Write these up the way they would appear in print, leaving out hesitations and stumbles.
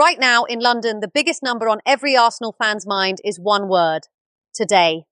Right now, in London, the biggest number on every Arsenal fan's mind is one word: today.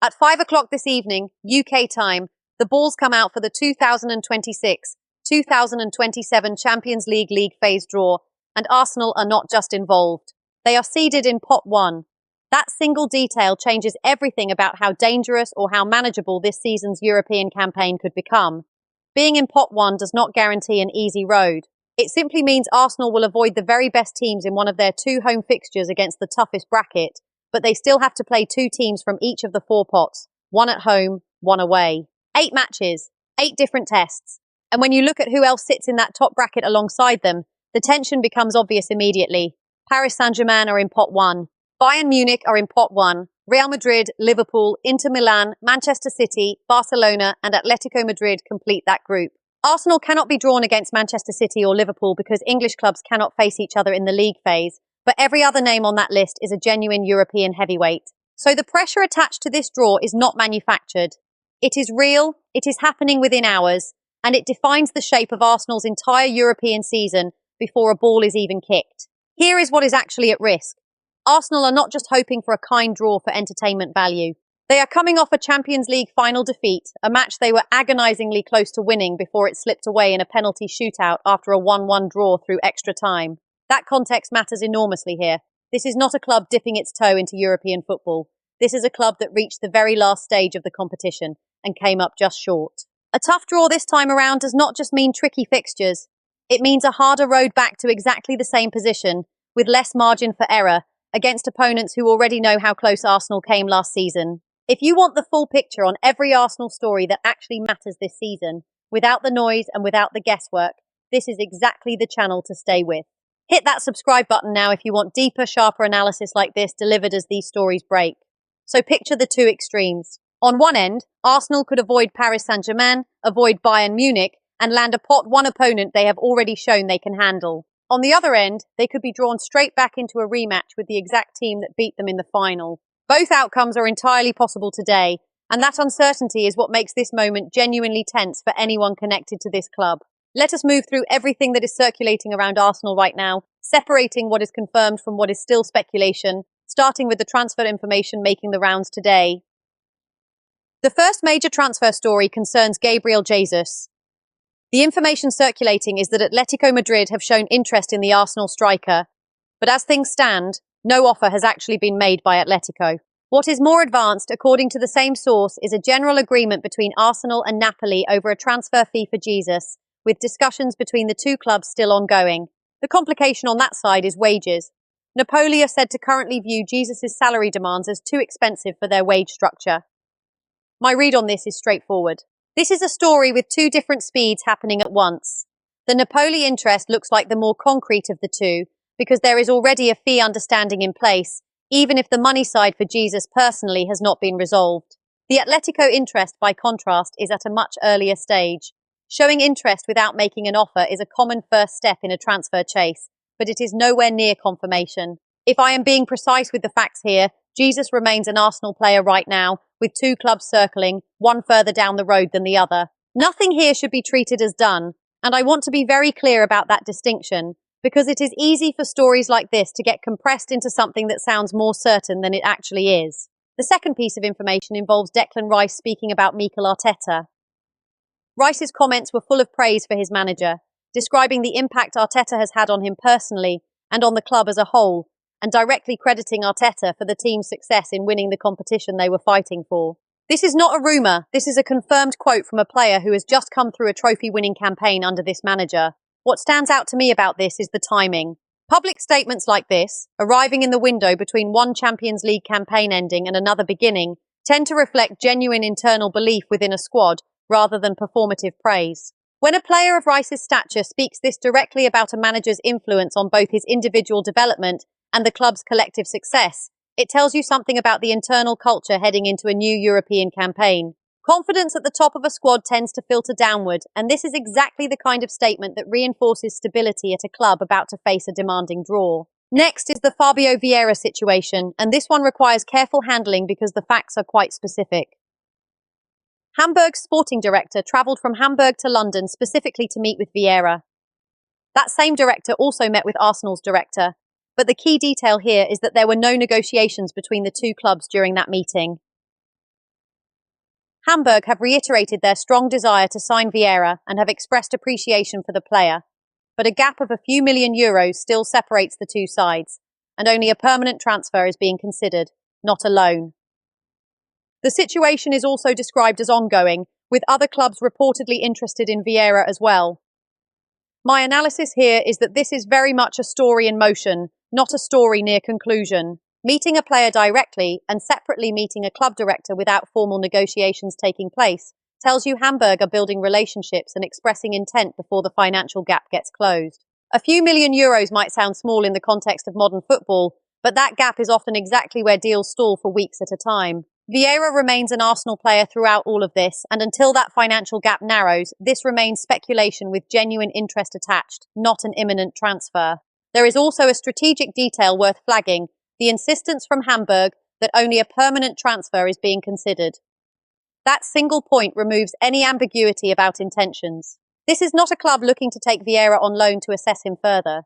At 5 o'clock this evening, UK time, the balls come out for the 2026-2027 Champions League phase draw, and Arsenal are not just involved. They are seeded in pot 1. That single detail changes everything about how dangerous or how manageable this season's European campaign could become. Being in pot 1 does not guarantee an easy road. It simply means Arsenal will avoid the very best teams in one of their 2 home fixtures against the toughest bracket, but they still have to play 2 teams from each of the 4 pots, 1 at home, 1 away. 8 matches, 8 different tests. And when you look at who else sits in that top bracket alongside them, the tension becomes obvious immediately. Paris Saint-Germain are in pot 1. Bayern Munich are in pot 1. Real Madrid, Liverpool, Inter Milan, Manchester City, Barcelona and Atletico Madrid complete that group. Arsenal cannot be drawn against Manchester City or Liverpool because English clubs cannot face each other in the league phase, but every other name on that list is a genuine European heavyweight. So the pressure attached to this draw is not manufactured. It is real, it is happening within hours, and it defines the shape of Arsenal's entire European season before a ball is even kicked. Here is what is actually at risk. Arsenal are not just hoping for a kind draw for entertainment value. They are coming off a Champions League final defeat, a match they were agonisingly close to winning before it slipped away in a penalty shootout after a 1-1 draw through extra time. That context matters enormously here. This is not a club dipping its toe into European football. This is a club that reached the very last stage of the competition and came up just short. A tough draw this time around does not just mean tricky fixtures. It means a harder road back to exactly the same position, with less margin for error, against opponents who already know how close Arsenal came last season. If you want the full picture on every Arsenal story that actually matters this season, without the noise and without the guesswork, this is exactly the channel to stay with. Hit that subscribe button now if you want deeper, sharper analysis like this delivered as these stories break. So picture the 2 extremes. On one end, Arsenal could avoid Paris Saint-Germain, avoid Bayern Munich, and land a pot 1 opponent they have already shown they can handle. On the other end, they could be drawn straight back into a rematch with the exact team that beat them in the final. Both outcomes are entirely possible today, and that uncertainty is what makes this moment genuinely tense for anyone connected to this club. Let us move through everything that is circulating around Arsenal right now, separating what is confirmed from what is still speculation, starting with the transfer information making the rounds today. The first major transfer story concerns Gabriel Jesus. The information circulating is that Atletico Madrid have shown interest in the Arsenal striker, but as things stand, no offer has actually been made by Atletico. What is more advanced, according to the same source, is a general agreement between Arsenal and Napoli over a transfer fee for Jesus, with discussions between the 2 clubs still ongoing. The complication on that side is wages. Napoli are said to currently view Jesus' salary demands as too expensive for their wage structure. My read on this is straightforward. This is a story with 2 different speeds happening at once. The Napoli interest looks like the more concrete of the 2, because there is already a fee understanding in place, even if the money side for Jesus personally has not been resolved. The Atletico interest, by contrast, is at a much earlier stage. Showing interest without making an offer is a common first step in a transfer chase, but it is nowhere near confirmation. If I am being precise with the facts here, Jesus remains an Arsenal player right now, with 2 clubs circling, one further down the road than the other. Nothing here should be treated as done, and I want to be very clear about that distinction, because it is easy for stories like this to get compressed into something that sounds more certain than it actually is. The second piece of information involves Declan Rice speaking about Mikel Arteta. Rice's comments were full of praise for his manager, describing the impact Arteta has had on him personally and on the club as a whole, and directly crediting Arteta for the team's success in winning the competition they were fighting for. This is not a rumour, this is a confirmed quote from a player who has just come through a trophy-winning campaign under this manager. What stands out to me about this is the timing. Public statements like this, arriving in the window between one Champions League campaign ending and another beginning, tend to reflect genuine internal belief within a squad rather than performative praise. When a player of Rice's stature speaks this directly about a manager's influence on both his individual development and the club's collective success, it tells you something about the internal culture heading into a new European campaign. Confidence at the top of a squad tends to filter downward, and this is exactly the kind of statement that reinforces stability at a club about to face a demanding draw. Next is the Fabio Vieira situation, and this one requires careful handling because the facts are quite specific. Hamburg's sporting director travelled from Hamburg to London specifically to meet with Vieira. That same director also met with Arsenal's director, but the key detail here is that there were no negotiations between the two clubs during that meeting. Hamburg have reiterated their strong desire to sign Vieira and have expressed appreciation for the player, but a gap of a few million euros still separates the two sides, and only a permanent transfer is being considered, not a loan. The situation is also described as ongoing, with other clubs reportedly interested in Vieira as well. My analysis here is that this is very much a story in motion, not a story near conclusion. Meeting a player directly and separately meeting a club director without formal negotiations taking place tells you Hamburg are building relationships and expressing intent before the financial gap gets closed. A few million euros might sound small in the context of modern football, but that gap is often exactly where deals stall for weeks at a time. Vieira remains an Arsenal player throughout all of this, and until that financial gap narrows, this remains speculation with genuine interest attached, not an imminent transfer. There is also a strategic detail worth flagging: the insistence from Hamburg that only a permanent transfer is being considered. That single point removes any ambiguity about intentions. This is not a club looking to take Vieira on loan to assess him further.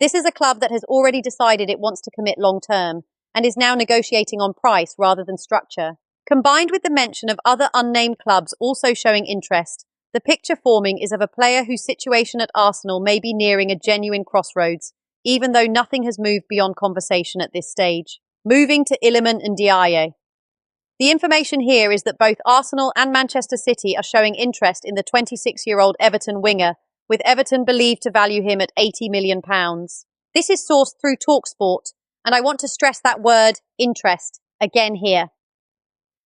This is a club that has already decided it wants to commit long-term, and is now negotiating on price rather than structure. Combined with the mention of other unnamed clubs also showing interest, the picture forming is of a player whose situation at Arsenal may be nearing a genuine crossroads, even though nothing has moved beyond conversation at this stage. Moving to Iliman and Ndiaye. The information here is that both Arsenal and Manchester City are showing interest in the 26-year-old Everton winger, with Everton believed to value him at £80 million. This is sourced through TalkSport, and I want to stress that word, interest, again here.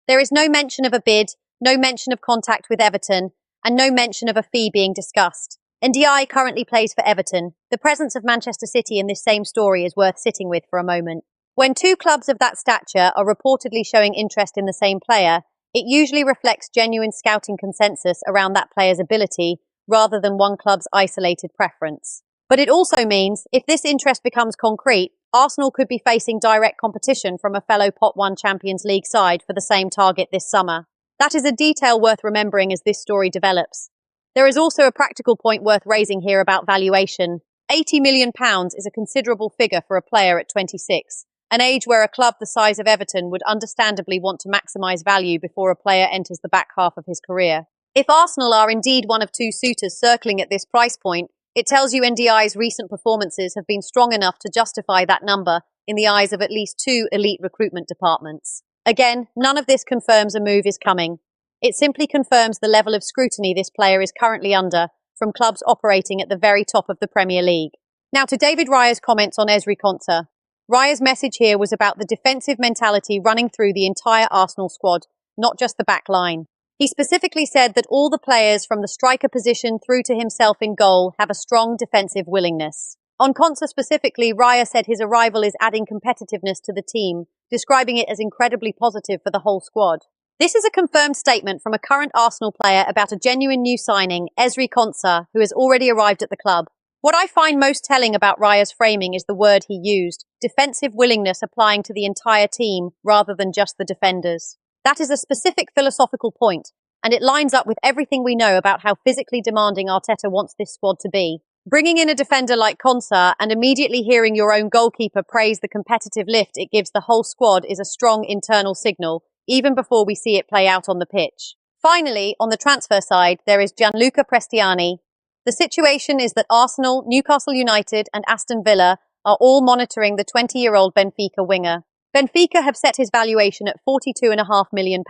There is no mention of a bid, no mention of contact with Everton, and no mention of a fee being discussed. Ndiaye currently plays for Everton. The presence of Manchester City in this same story is worth sitting with for a moment. When two clubs of that stature are reportedly showing interest in the same player, it usually reflects genuine scouting consensus around that player's ability, rather than one club's isolated preference. But it also means, if this interest becomes concrete, Arsenal could be facing direct competition from a fellow Pot 1 Champions League side for the same target this summer. That is a detail worth remembering as this story develops. There is also a practical point worth raising here about valuation. £80 million is a considerable figure for a player at 26, an age where a club the size of Everton would understandably want to maximise value before a player enters the back half of his career. If Arsenal are indeed one of two suitors circling at this price point, it tells you Ndiaye's recent performances have been strong enough to justify that number in the eyes of at least two elite recruitment departments. Again, none of this confirms a move is coming. It simply confirms the level of scrutiny this player is currently under from clubs operating at the very top of the Premier League. Now to David Raya's comments on Ezri Konsa. Raya's message here was about the defensive mentality running through the entire Arsenal squad, not just the back line. He specifically said that all the players from the striker position through to himself in goal have a strong defensive willingness. On Konsa specifically, Raya said his arrival is adding competitiveness to the team, describing it as incredibly positive for the whole squad. This is a confirmed statement from a current Arsenal player about a genuine new signing, Ezri Konsa, who has already arrived at the club. What I find most telling about Raya's framing is the word he used, defensive willingness applying to the entire team rather than just the defenders. That is a specific philosophical point, and it lines up with everything we know about how physically demanding Arteta wants this squad to be. Bringing in a defender like Konsa and immediately hearing your own goalkeeper praise the competitive lift it gives the whole squad is a strong internal signal, even before we see it play out on the pitch. Finally, on the transfer side, there is Gianluca Prestiani. The situation is that Arsenal, Newcastle United and Aston Villa are all monitoring the 20-year-old Benfica winger. Benfica have set his valuation at £42.5 million,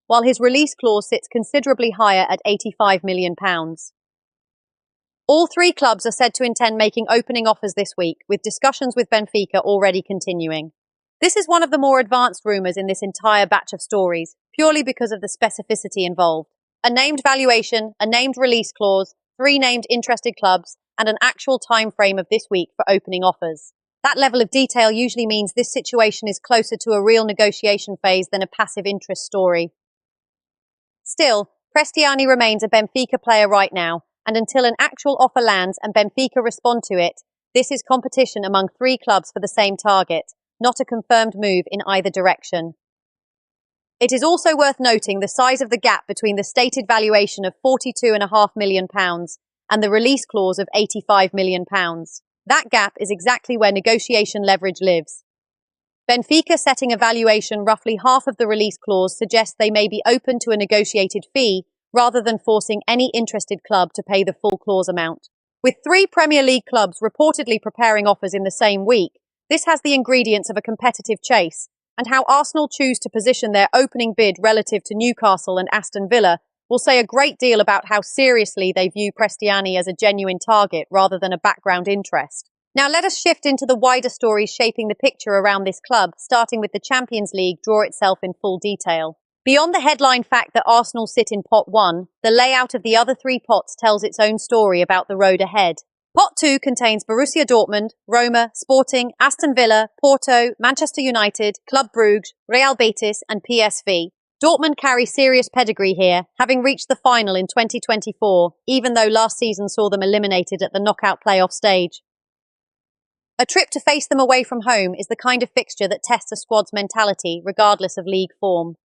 while his release clause sits considerably higher at £85 million. All three clubs are said to intend making opening offers this week, with discussions with Benfica already continuing. This is one of the more advanced rumours in this entire batch of stories, purely because of the specificity involved. A named valuation, a named release clause, 3 named interested clubs, and an actual time frame of this week for opening offers. That level of detail usually means this situation is closer to a real negotiation phase than a passive interest story. Still, Prestiani remains a Benfica player right now, and until an actual offer lands and Benfica respond to it, this is competition among 3 clubs for the same target, not a confirmed move in either direction. It is also worth noting the size of the gap between the stated valuation of £42.5 million and the release clause of £85 million. That gap is exactly where negotiation leverage lives. Benfica setting a valuation roughly half of the release clause suggests they may be open to a negotiated fee rather than forcing any interested club to pay the full clause amount. With 3 Premier League clubs reportedly preparing offers in the same week, this has the ingredients of a competitive chase, and how Arsenal choose to position their opening bid relative to Newcastle and Aston Villa will say a great deal about how seriously they view Prestiani as a genuine target rather than a background interest. Now let us shift into the wider stories shaping the picture around this club, starting with the Champions League draw itself in full detail. Beyond the headline fact that Arsenal sit in Pot 1, the layout of the other 3 pots tells its own story about the road ahead. Pot 2 contains Borussia Dortmund, Roma, Sporting, Aston Villa, Porto, Manchester United, Club Brugge, Real Betis and PSV. Dortmund carry serious pedigree here, having reached the final in 2024, even though last season saw them eliminated at the knockout playoff stage. A trip to face them away from home is the kind of fixture that tests a squad's mentality, regardless of league form.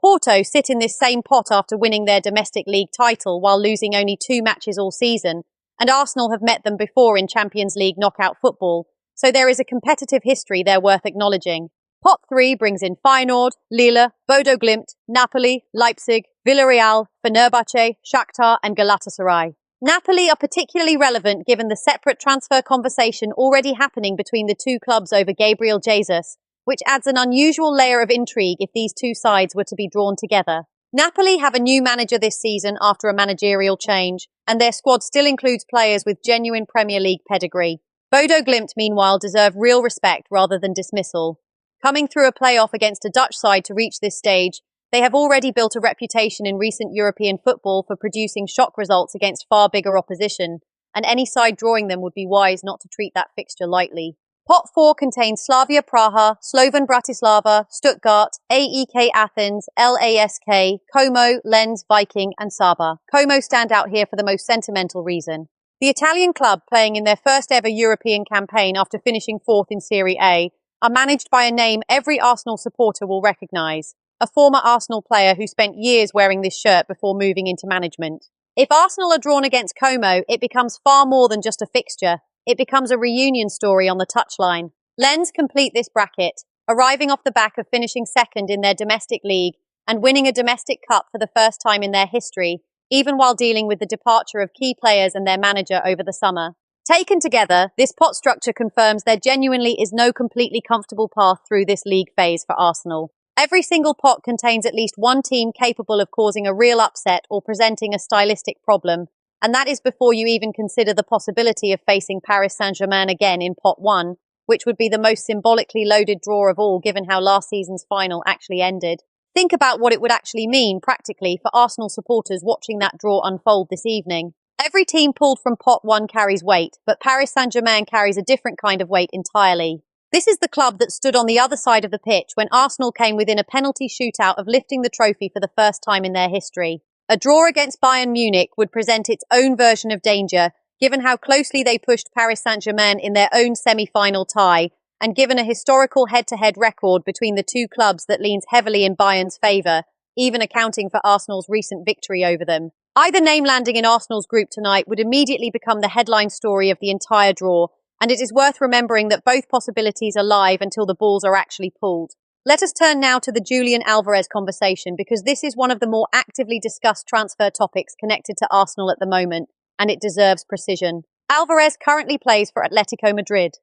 Porto sit in this same pot after winning their domestic league title while losing only 2 matches all season, and Arsenal have met them before in Champions League knockout football, so there is a competitive history there worth acknowledging. Pot 3 brings in Feyenoord, Lille, Bodo Glimt, Napoli, Leipzig, Villarreal, Fenerbahce, Shakhtar and Galatasaray. Napoli are particularly relevant given the separate transfer conversation already happening between the 2 clubs over Gabriel Jesus, which adds an unusual layer of intrigue if these 2 sides were to be drawn together. Napoli have a new manager this season after a managerial change, and their squad still includes players with genuine Premier League pedigree. Bodo Glimt, meanwhile, deserve real respect rather than dismissal. Coming through a playoff against a Dutch side to reach this stage, they have already built a reputation in recent European football for producing shock results against far bigger opposition, and any side drawing them would be wise not to treat that fixture lightly. Pot 4 contains Slavia Praha, Slovan Bratislava, Stuttgart, AEK Athens, LASK, Como, Lens, Viking and Saba. Como stand out here for the most sentimental reason. The Italian club, playing in their first ever European campaign after finishing 4th in Serie A, are managed by a name every Arsenal supporter will recognise, a former Arsenal player who spent years wearing this shirt before moving into management. If Arsenal are drawn against Como, it becomes far more than just a fixture. It becomes a reunion story on the touchline. Lens complete this bracket, arriving off the back of finishing 2nd in their domestic league and winning a domestic cup for the first time in their history, even while dealing with the departure of key players and their manager over the summer. Taken together, this pot structure confirms there genuinely is no completely comfortable path through this league phase for Arsenal. Every single pot contains at least one team capable of causing a real upset or presenting a stylistic problem, and that is before you even consider the possibility of facing Paris Saint-Germain again in Pot 1, which would be the most symbolically loaded draw of all given how last season's final actually ended. Think about what it would actually mean, practically, for Arsenal supporters watching that draw unfold this evening. Every team pulled from Pot 1 carries weight, but Paris Saint-Germain carries a different kind of weight entirely. This is the club that stood on the other side of the pitch when Arsenal came within a penalty shootout of lifting the trophy for the first time in their history. A draw against Bayern Munich would present its own version of danger, given how closely they pushed Paris Saint-Germain in their own semi-final tie, and given a historical head-to-head record between the 2 clubs that leans heavily in Bayern's favour, even accounting for Arsenal's recent victory over them. Either name landing in Arsenal's group tonight would immediately become the headline story of the entire draw, and it is worth remembering that both possibilities are live until the balls are actually pulled. Let us turn now to the Julian Alvarez conversation, because this is one of the more actively discussed transfer topics connected to Arsenal at the moment, and it deserves precision. Alvarez currently plays for Atletico Madrid.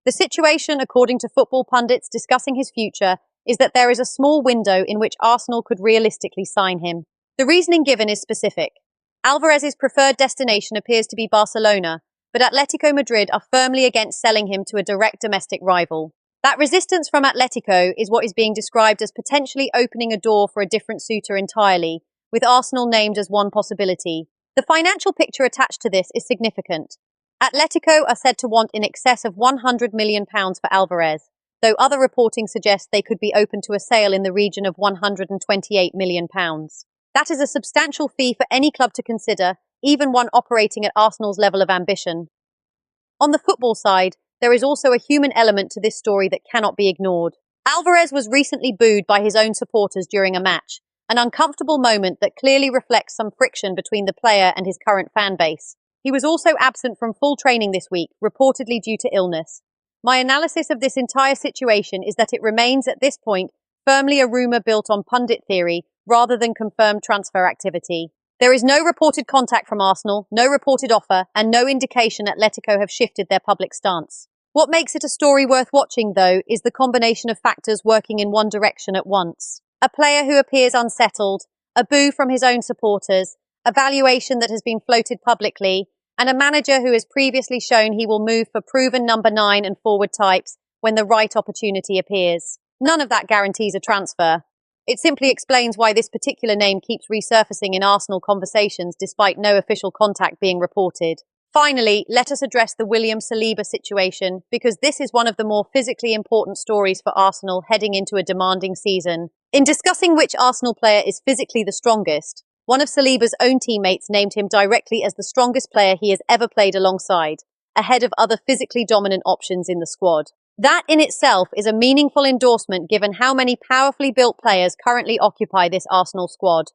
The situation, according to football pundits discussing his future, is that there is a small window in which Arsenal could realistically sign him. The reasoning given is specific. Alvarez's preferred destination appears to be Barcelona, but Atletico Madrid are firmly against selling him to a direct domestic rival. That resistance from Atletico is what is being described as potentially opening a door for a different suitor entirely, with Arsenal named as one possibility. The financial picture attached to this is significant. Atletico are said to want in excess of £100 million for Alvarez, though other reporting suggests they could be open to a sale in the region of £128 million. That is a substantial fee for any club to consider, even one operating at Arsenal's level of ambition. On the football side, there is also a human element to this story that cannot be ignored. Alvarez was recently booed by his own supporters during a match, an uncomfortable moment that clearly reflects some friction between the player and his current fan base. He was also absent from full training this week, reportedly due to illness. My analysis of this entire situation is that it remains at this point firmly a rumour built on pundit theory rather than confirmed transfer activity. There is no reported contact from Arsenal, no reported offer, and no indication Atletico have shifted their public stance. What makes it a story worth watching, though, is the combination of factors working in one direction at once. A player who appears unsettled, a boo from his own supporters, a valuation that has been floated publicly, and a manager who has previously shown he will move for proven number 9 and forward types when the right opportunity appears. None of that guarantees a transfer. It simply explains why this particular name keeps resurfacing in Arsenal conversations despite no official contact being reported. Finally, let us address the William Saliba situation, because this is one of the more physically important stories for Arsenal heading into a demanding season. In discussing which Arsenal player is physically the strongest, one of Saliba's own teammates named him directly as the strongest player he has ever played alongside, ahead of other physically dominant options in the squad. That in itself is a meaningful endorsement given how many powerfully built players currently occupy this Arsenal squad.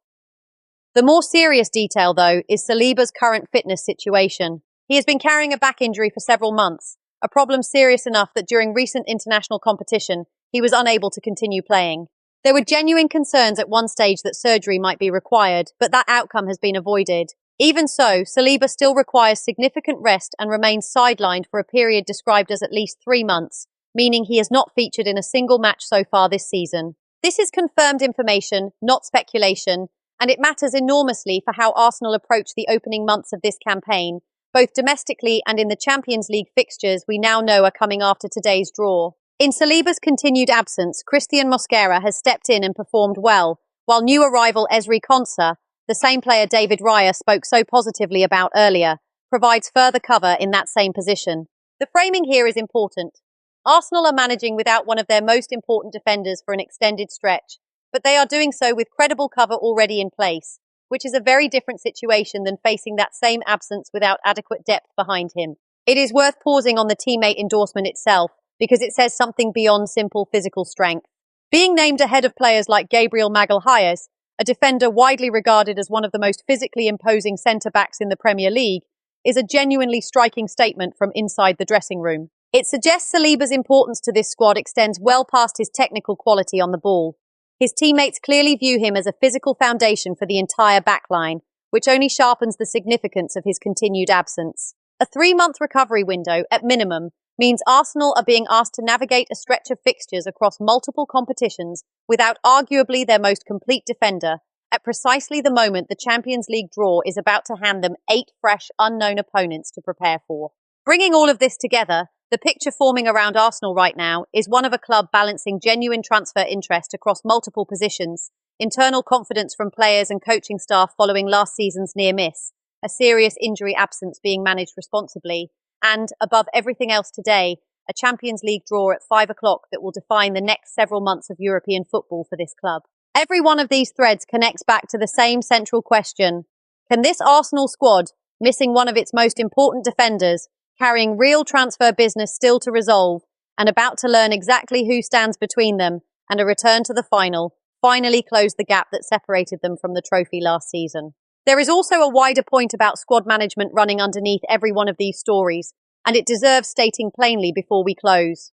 The more serious detail, though, is Saliba's current fitness situation. He has been carrying a back injury for several months, a problem serious enough that during recent international competition, he was unable to continue playing. There were genuine concerns at one stage that surgery might be required, but that outcome has been avoided. Even so, Saliba still requires significant rest and remains sidelined for a period described as at least 3 months, meaning he has not featured in a single match so far this season. This is confirmed information, not speculation, and it matters enormously for how Arsenal approach the opening months of this campaign, both domestically and in the Champions League fixtures we now know are coming after today's draw. In Saliba's continued absence, Christian Mosquera has stepped in and performed well, while new arrival Ezri Konsa, the same player David Raya spoke so positively about earlier, provides further cover in that same position. The framing here is important. Arsenal are managing without one of their most important defenders for an extended stretch, but they are doing so with credible cover already in place, which is a very different situation than facing that same absence without adequate depth behind him. It is worth pausing on the teammate endorsement itself, because it says something beyond simple physical strength. Being named ahead of players like Gabriel Magalhaes, a defender widely regarded as one of the most physically imposing centre-backs in the Premier League, is a genuinely striking statement from inside the dressing room. It suggests Saliba's importance to this squad extends well past his technical quality on the ball. His teammates clearly view him as a physical foundation for the entire backline, which only sharpens the significance of his continued absence. A 3-month recovery window, at minimum, means Arsenal are being asked to navigate a stretch of fixtures across multiple competitions without arguably their most complete defender, at precisely the moment the Champions League draw is about to hand them 8 fresh, unknown opponents to prepare for. Bringing all of this together, the picture forming around Arsenal right now is one of a club balancing genuine transfer interest across multiple positions, internal confidence from players and coaching staff following last season's near miss, a serious injury absence being managed responsibly, and, above everything else today, a Champions League draw at 5 o'clock that will define the next several months of European football for this club. Every one of these threads connects back to the same central question. Can this Arsenal squad, missing one of its most important defenders, carrying real transfer business still to resolve, and about to learn exactly who stands between them and a return to the final, finally close the gap that separated them from the trophy last season? There is also a wider point about squad management running underneath every one of these stories, and it deserves stating plainly before we close.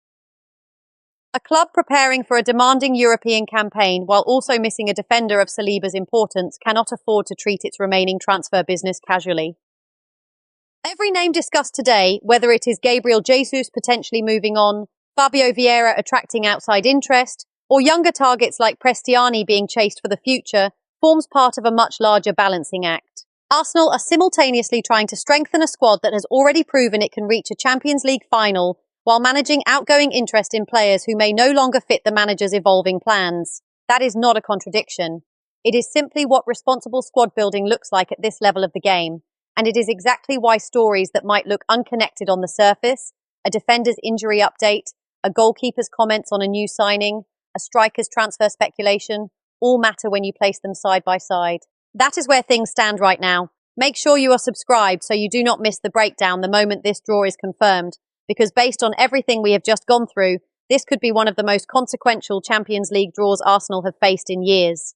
A club preparing for a demanding European campaign while also missing a defender of Saliba's importance cannot afford to treat its remaining transfer business casually. Every name discussed today, whether it is Gabriel Jesus potentially moving on, Fabio Vieira attracting outside interest, or younger targets like Prestiani being chased for the future, forms part of a much larger balancing act. Arsenal are simultaneously trying to strengthen a squad that has already proven it can reach a Champions League final, while managing outgoing interest in players who may no longer fit the manager's evolving plans. That is not a contradiction. It is simply what responsible squad building looks like at this level of the game, and it is exactly why stories that might look unconnected on the surface, a defender's injury update, a goalkeeper's comments on a new signing, a striker's transfer speculation, all matter when you place them side by side. That is where things stand right now. Make sure you are subscribed so you do not miss the breakdown the moment this draw is confirmed, because based on everything we have just gone through, this could be one of the most consequential Champions League draws Arsenal have faced in years.